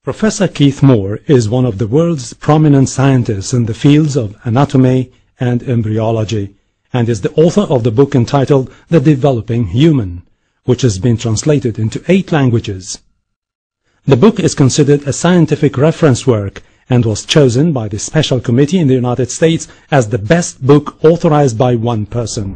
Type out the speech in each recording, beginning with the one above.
Professor Keith Moore is one of the world's prominent scientists in the fields of anatomy and embryology, and is the author of the book entitled The Developing Human, which has been translated into 8 languages. The book is considered a scientific reference work and was chosen by the Special Committee in the United States as the best book authorized by one person.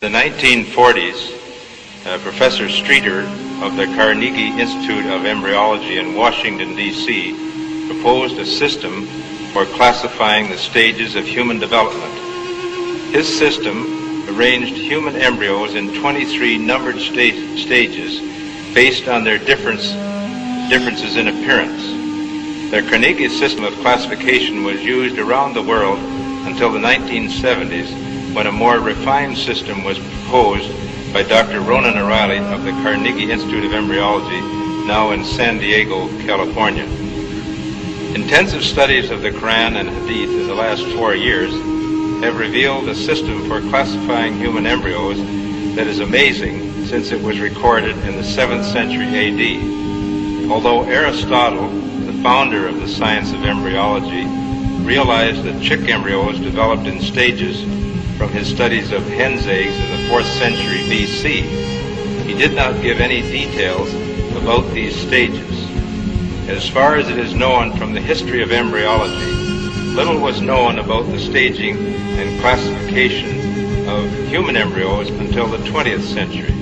In the 1940s, Professor Streeter of the Carnegie Institute of Embryology in Washington, D.C. proposed a system for classifying the stages of human development. His system arranged human embryos in 23 numbered stages based on their differences in appearance. The Carnegie system of classification was used around the world until the 1970s, when a more refined system was proposed by Dr. Ronan O'Reilly of the Carnegie Institute of Embryology, now in San Diego, California. Intensive studies of the Quran and Hadith in the last 4 years have revealed a system for classifying human embryos that is amazing, since it was recorded in the 7th century AD. Although Aristotle, the founder of the science of embryology, realized that chick embryos developed in stages from his studies of hen's eggs in the 4th century BC, he did not give any details about these stages. As far as it is known from the history of embryology, little was known about the staging and classification of human embryos until the 20th century.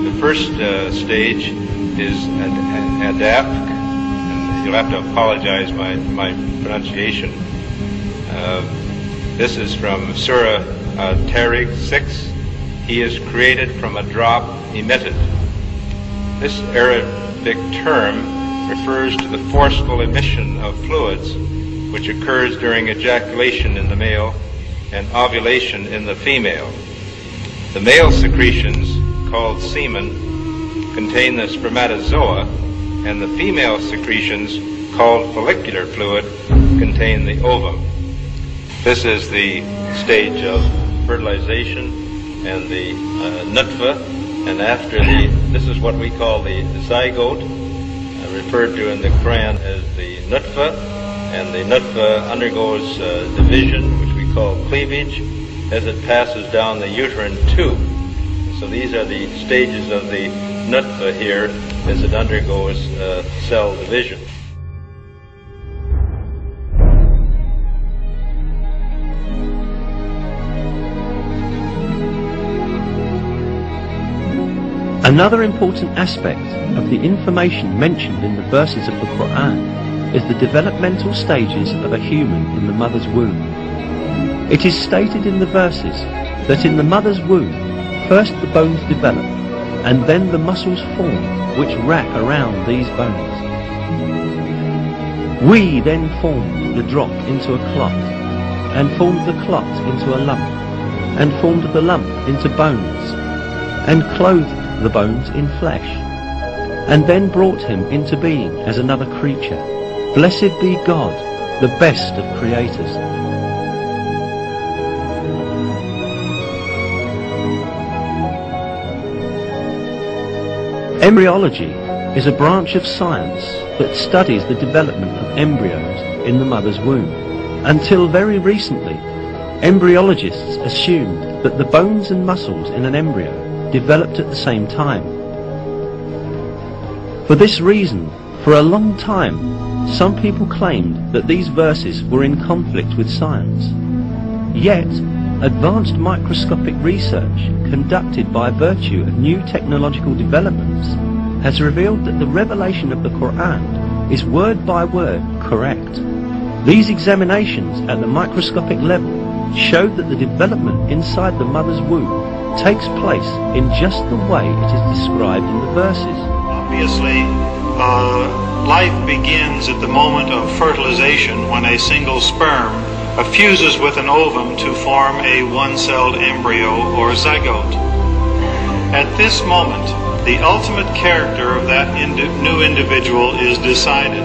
The first stage is adapt, and you'll have to apologize my pronunciation. This is from Surah pt.6. He is created from a drop emitted. This Arabic term refers to the forceful emission of fluids which occurs during ejaculation in the male and ovulation in the female. The male secretions, called semen, contain the spermatozoa, and the female secretions, called follicular fluid, contain the ovum. This is the stage of fertilization and the nutfa, and after this is what we call the zygote, referred to in the Quran as the nutfa, and the nutfa undergoes division, which we call cleavage, as it passes down the uterine tube. So these are the stages of the nutfa here as it undergoes cell division. Another important aspect of the information mentioned in the verses of the Quran is the developmental stages of a human in the mother's womb. It is stated in the verses that in the mother's womb, first the bones develop, and then the muscles form which wrap around these bones. We then formed the drop into a clot, and formed the clot into a lump, and formed the lump into bones, and clothed the bones in flesh, and then brought him into being as another creature. Blessed be God, the best of creators. Embryology is a branch of science that studies the development of embryos in the mother's womb. Until very recently, embryologists assumed that the bones and muscles in an embryo developed at the same time. For this reason, for a long time, some people claimed that these verses were in conflict with science. Yet, advanced microscopic research conducted by virtue of new technological developments has revealed that the revelation of the Quran is word by word correct. These examinations at the microscopic level showed that the development inside the mother's womb takes place in just the way it is described in the verses. Obviously, life begins at the moment of fertilization when a single sperm fuses with an ovum to form a one-celled embryo or zygote. At this moment, the ultimate character of that new individual is decided.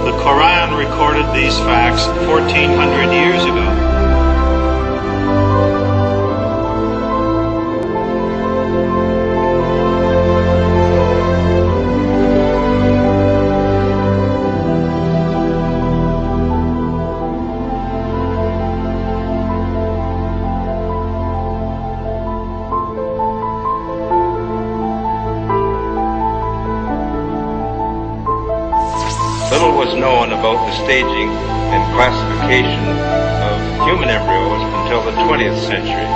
The Quran recorded these facts 1400 years ago. Little was known about the staging and classification of human embryos until the 20th century.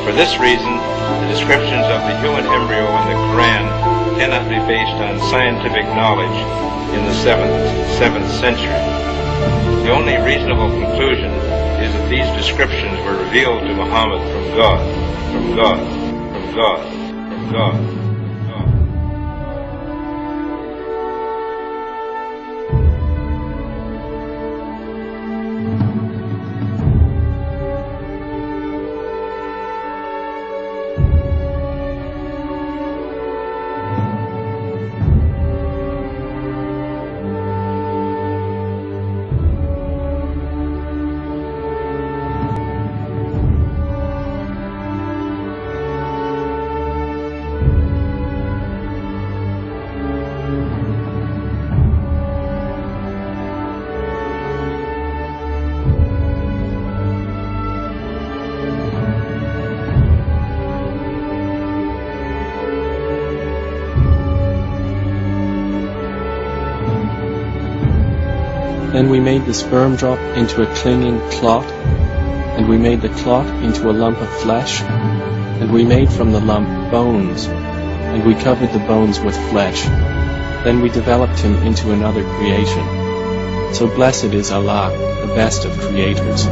For this reason, the descriptions of the human embryo in the Quran cannot be based on scientific knowledge in the 7th century. The only reasonable conclusion is that these descriptions were revealed to Muhammad from God, from God, from God, from God. Then we made the sperm drop into a clinging clot, and we made the clot into a lump of flesh, and we made from the lump bones, and we covered the bones with flesh. Then we developed him into another creation. So blessed is Allah, the best of creators.